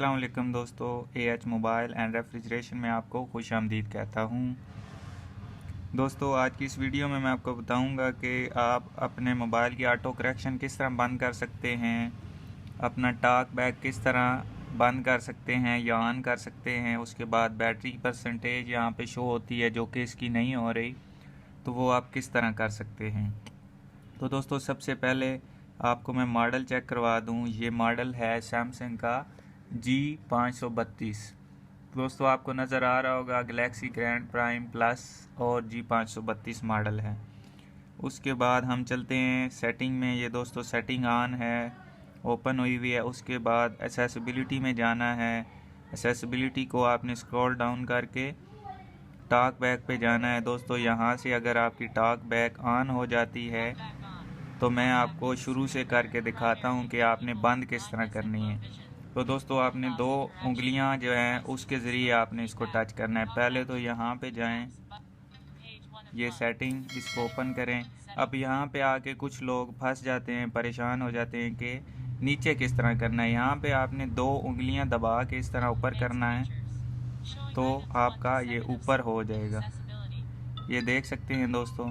अस्सलाम वालेकुम दोस्तों, एएच मोबाइल एंड रेफ्रिजरेशन में आपको खुशामदीद कहता हूँ। दोस्तों, आज की इस वीडियो में मैं आपको बताऊँगा कि आप अपने मोबाइल की ऑटो करेक्शन किस तरह बंद कर सकते हैं, अपना टॉक बैक किस तरह बंद कर सकते हैं या ऑन कर सकते हैं। उसके बाद बैटरी की परसेंटेज यहाँ पे शो होती है जो कि इसकी नहीं हो रही, तो वो आप किस तरह कर सकते हैं। तो दोस्तों, सबसे पहले आपको मैं मॉडल चेक करवा दूं। ये मॉडल है सैमसंग का G532। दोस्तों, आपको नज़र आ रहा होगा गैलेक्सी ग्रैंड प्राइम प्लस और G532 मॉडल है। उसके बाद हम चलते हैं सेटिंग में। ये दोस्तों सेटिंग ऑन है, ओपन हुई हुई है। उसके बाद एक्सेसिबिलिटी में जाना है। एक्सेसिबिलिटी को आपने स्क्रॉल डाउन करके टॉक बैक पे जाना है। दोस्तों, यहाँ से अगर आपकी टॉक बैक ऑन हो जाती है तो मैं आपको शुरू से करके दिखाता हूँ कि आपने बंद किस तरह करनी है। तो दोस्तों, आपने दो उंगलियां जो हैं उसके ज़रिए आपने इसको टच करना है। पहले तो यहाँ पे जाएं, ये सेटिंग, इसको ओपन करें। अब यहाँ पे आके कुछ लोग फंस जाते हैं, परेशान हो जाते हैं कि नीचे किस तरह करना है। यहाँ पे आपने दो उंगलियां दबा के इस तरह ऊपर करना है तो आपका ये ऊपर हो जाएगा। ये देख सकते हैं दोस्तों।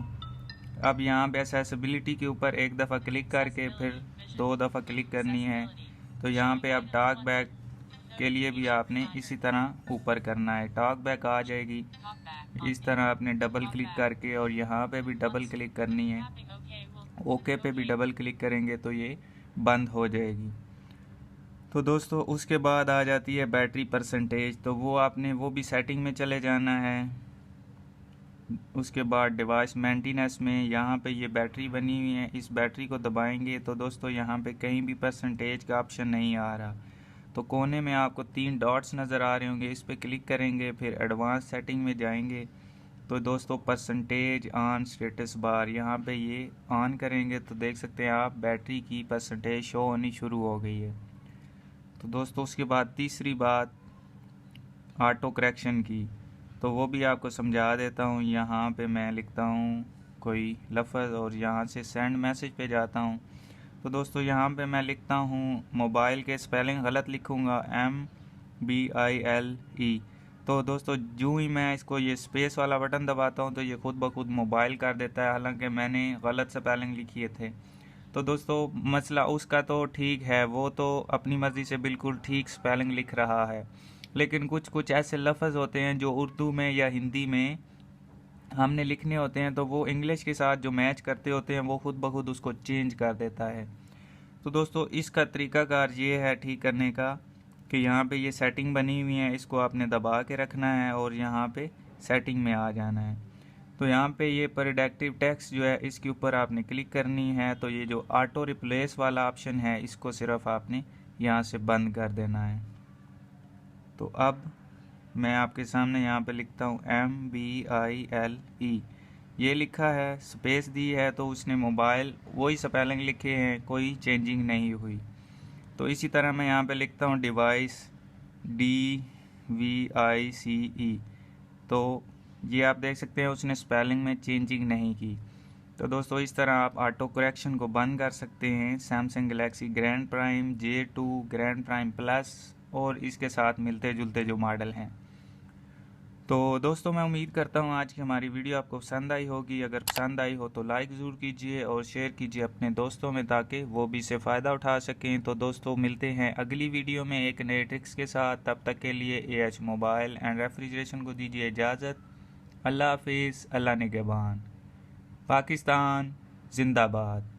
अब यहाँ पे एक्सेसिबिलिटी के ऊपर एक दफ़ा क्लिक करके फिर दो दफ़ा क्लिक करनी है। तो यहाँ पे अब टॉक बैक के लिए भी आपने इसी तरह ऊपर करना है, टॉक बैक आ जाएगी। इस तरह आपने डबल क्लिक करके और यहाँ पे भी डबल क्लिक करनी है। ओके पे भी डबल क्लिक करेंगे तो ये बंद हो जाएगी। तो दोस्तों, उसके बाद आ जाती है बैटरी परसेंटेज। तो वो आपने वो भी सेटिंग में चले जाना है। उसके बाद डिवाइस मेंटेनेंस में यहाँ पे ये बैटरी बनी हुई है, इस बैटरी को दबाएंगे तो दोस्तों यहाँ पे कहीं भी परसेंटेज का ऑप्शन नहीं आ रहा। तो कोने में आपको 3 डॉट्स नज़र आ रहे होंगे, इस पर क्लिक करेंगे, फिर एडवांस सेटिंग में जाएंगे। तो दोस्तों, परसेंटेज ऑन स्टेटस बार यहाँ पे ये ऑन करेंगे तो देख सकते हैं आप बैटरी की परसेंटेज शो होनी शुरू हो गई है। तो दोस्तों, उसके बाद तीसरी बात ऑटो करेक्शन की, तो वो भी आपको समझा देता हूँ। यहाँ पे मैं लिखता हूँ कोई लफ्ज़ और यहाँ से सेंड मैसेज पे जाता हूँ। तो दोस्तों, यहाँ पे मैं लिखता हूँ, मोबाइल के स्पेलिंग गलत लिखूँगा, MBILE। तो दोस्तों, जो ही मैं इसको ये स्पेस वाला बटन दबाता हूँ तो ये खुद ब खुद मोबाइल कर देता है, हालांकि मैंने गलत स्पेलिंग लिखी थे। तो दोस्तों, मसला उसका तो ठीक है, वो तो अपनी मर्ज़ी से बिल्कुल ठीक स्पेलिंग लिख रहा है, लेकिन कुछ कुछ ऐसे लफ्ज़ होते हैं जो उर्दू में या हिंदी में हमने लिखने होते हैं, तो वो इंग्लिश के साथ जो मैच करते होते हैं वो खुद ब खुद उसको चेंज कर देता है। तो दोस्तों, इसका तरीकाकार ये है ठीक करने का कि यहाँ पे ये सेटिंग बनी हुई है, इसको आपने दबा के रखना है और यहाँ पे सेटिंग में आ जाना है। तो यहाँ पे ये प्रेडिक्टिव टेक्स्ट जो है इसके ऊपर आपने क्लिक करनी है। तो ये जो ऑटो रिप्लेस वाला ऑप्शन है इसको सिर्फ आपने यहाँ से बंद कर देना है। तो अब मैं आपके सामने यहाँ पे लिखता हूँ MBILE। ये लिखा है, स्पेस दी है, तो उसने मोबाइल वही स्पेलिंग लिखे हैं, कोई चेंजिंग नहीं हुई। तो इसी तरह मैं यहाँ पे लिखता हूँ डिवाइस, DVICE। तो ये आप देख सकते हैं उसने स्पेलिंग में चेंजिंग नहीं की। तो दोस्तों, इस तरह आप ऑटो करेक्शन को बंद कर सकते हैं Samsung Galaxy grand prime J2, grand prime plus और इसके साथ मिलते जुलते जो मॉडल हैं। तो दोस्तों, मैं उम्मीद करता हूँ आज की हमारी वीडियो आपको पसंद आई होगी। अगर पसंद आई हो तो लाइक ज़रूर कीजिए और शेयर कीजिए अपने दोस्तों में, ताकि वो भी इससे फ़ायदा उठा सकें। तो दोस्तों, मिलते हैं अगली वीडियो में एक नए ट्रिक्स के साथ। तब तक के लिए एएच मोबाइल एंड रेफ्रिजरेशन को दीजिए इजाज़त। अल्लाह हाफिज़, अल्लाह निगहबान। पाकिस्तान जिंदाबाद।